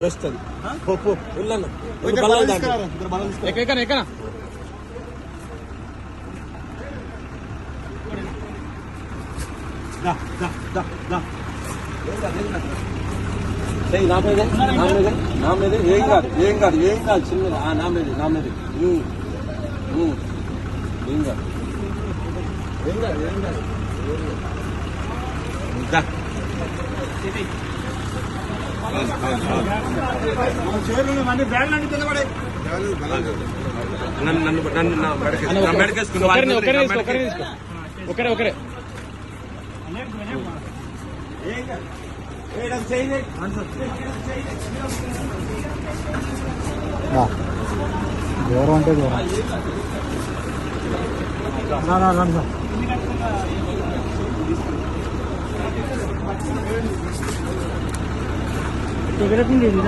వస్తుంది వెళ్ళను ఎక్కడ నా మీద ఏం కాదు చిన్న నా మీద ఏం కాదు ఒకరే దూరం అంటే దూరం ఎగరకుండి